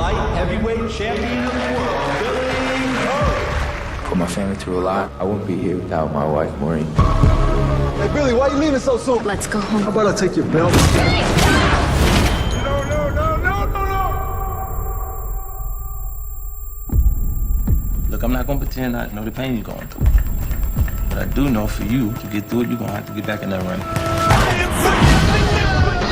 light heavyweight champion of the world, Billy Hope. Put my family through a lot. I wouldn't be here without my wife, Maureen. Hey, Billy, why you leaving so soon? Let's go home. How about I take your belt? No. Look, I'm not gonna pretend I know the pain you're going through. But I do know for you to get through it, you're gonna have to get back in that ring.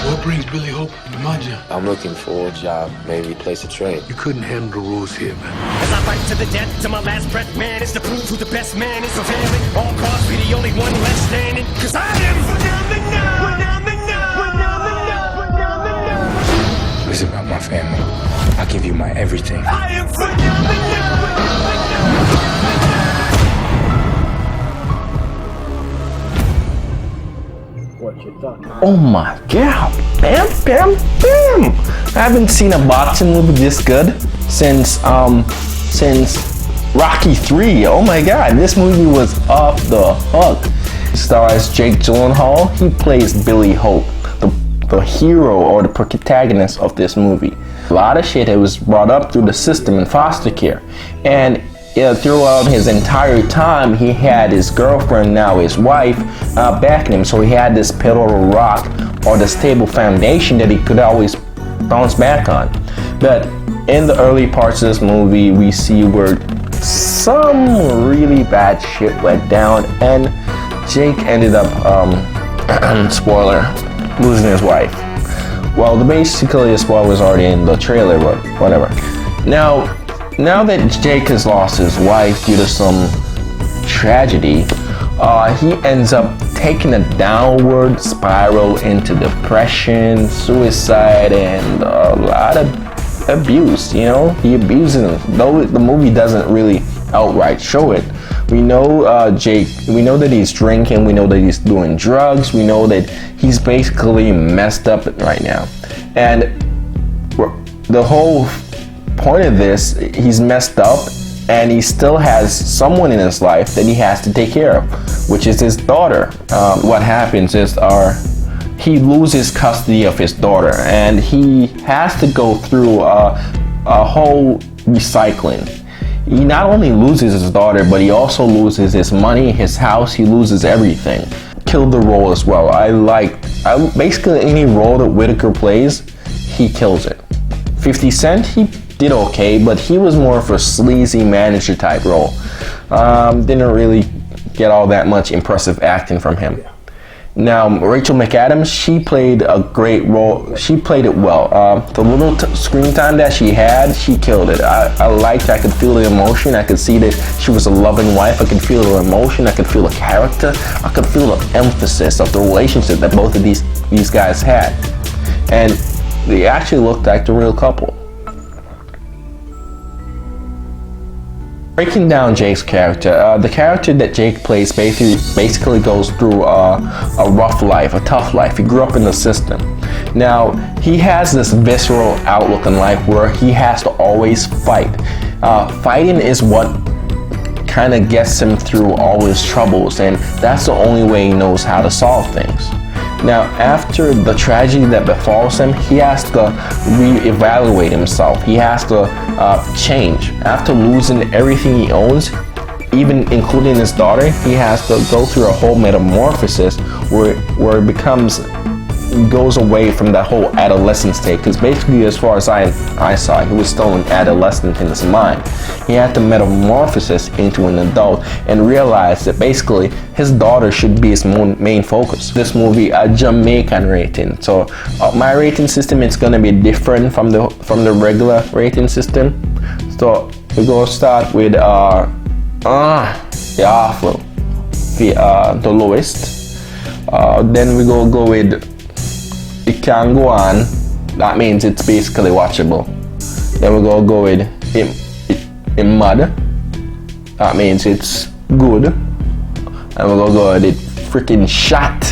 What brings Billy Hope to my gym? I'm looking for a job, maybe a place to train. You couldn't handle the rules here, man. As I fight to the death, to my last breath, man, it's to prove who the best man is. So family, all cause be the only one left standing. Cause I am phenomenal. It's about my family. I'll give you my everything. I am phenomenal. Oh my god, bam, bam, bam! I haven't seen a boxing movie this good since Rocky 3. Oh my god, this movie was off the hook. It stars Jake Gyllenhaal. He plays Billy Hope, the hero or the protagonist of this movie. A lot of shit that was brought up through the system in foster care, and throughout his entire time, he had his girlfriend, now his wife, backing him. So he had this pillar of rock or the stable foundation that he could always bounce back on. But in the early parts of this movie, we see where some really bad shit went down, and Jake ended up, spoiler, losing his wife. Well, basically the spoiler was already in the trailer, but whatever. Now that Jake has lost his wife due to some tragedy, he ends up taking a downward spiral into depression, suicide, and a lot of abuse. You know, he abuses him. Though the movie doesn't really outright show it, we know Jake. We know that he's drinking. We know that he's doing drugs. We know that he's basically messed up right now, and the whole point of this, he's messed up and he still has someone in his life that he has to take care of, which is his daughter. What happens is he loses custody of his daughter, and he has to go through a whole recycling. He not only loses his daughter, but he also loses his money, his house. He loses everything. Killed the role as well. Basically any role that Whitaker plays, he kills it. 50 Cent, he did okay, but he was more of a sleazy manager type role. Didn't really get all that much impressive acting from him. Now, Rachel McAdams, she played a great role. She played it well. The little screen time that she had, she killed it. I liked, I could feel the emotion. I could see that she was a loving wife. I could feel the emotion. I could feel the character. I could feel the emphasis of the relationship that both of these guys had. And they actually looked like the real couple. Breaking down Jake's character, the character that Jake plays basically goes through a rough life, a tough life. He grew up in the system. Now, he has this visceral outlook in life where he has to always fight. Fighting is what kind of gets him through all his troubles, and that's the only way he knows how to solve things. Now, after the tragedy that befalls him, he has to reevaluate himself. He has to change. After losing everything he owns, even including his daughter, he has to go through a whole metamorphosis where it goes away from that whole adolescent state. Because basically, as far as I saw, he was still an adolescent in his mind. He had to metamorphosis into an adult and realize that basically his daughter should be his main focus. This movie, a Jamaican rating. So my rating system is gonna be different from the regular rating system. So we're gonna start with the lowest. Then we go with it can go on. That means it's basically watchable. Then we're gonna go with in mud. That means it's good. And we're gonna go with it freaking shot.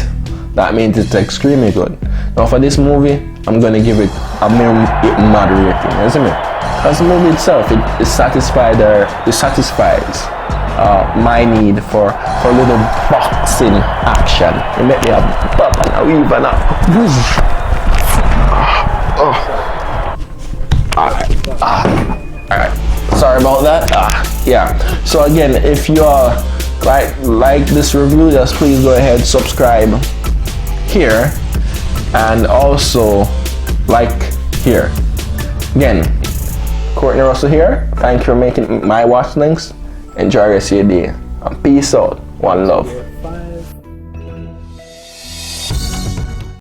That means it's extremely good. Now for this movie, I'm gonna give it a mud rating, isn't it? Because the movie itself, it satisfies my need for a little boxing action. It made me a pop and a weave and a Alright. Sorry about that. Yeah. So again, if you like this review, just please go ahead, subscribe here, and also like here. Again, Courtney Russell here. Thank you for making my watch links. Enjoy the rest of your day. And peace out. One love.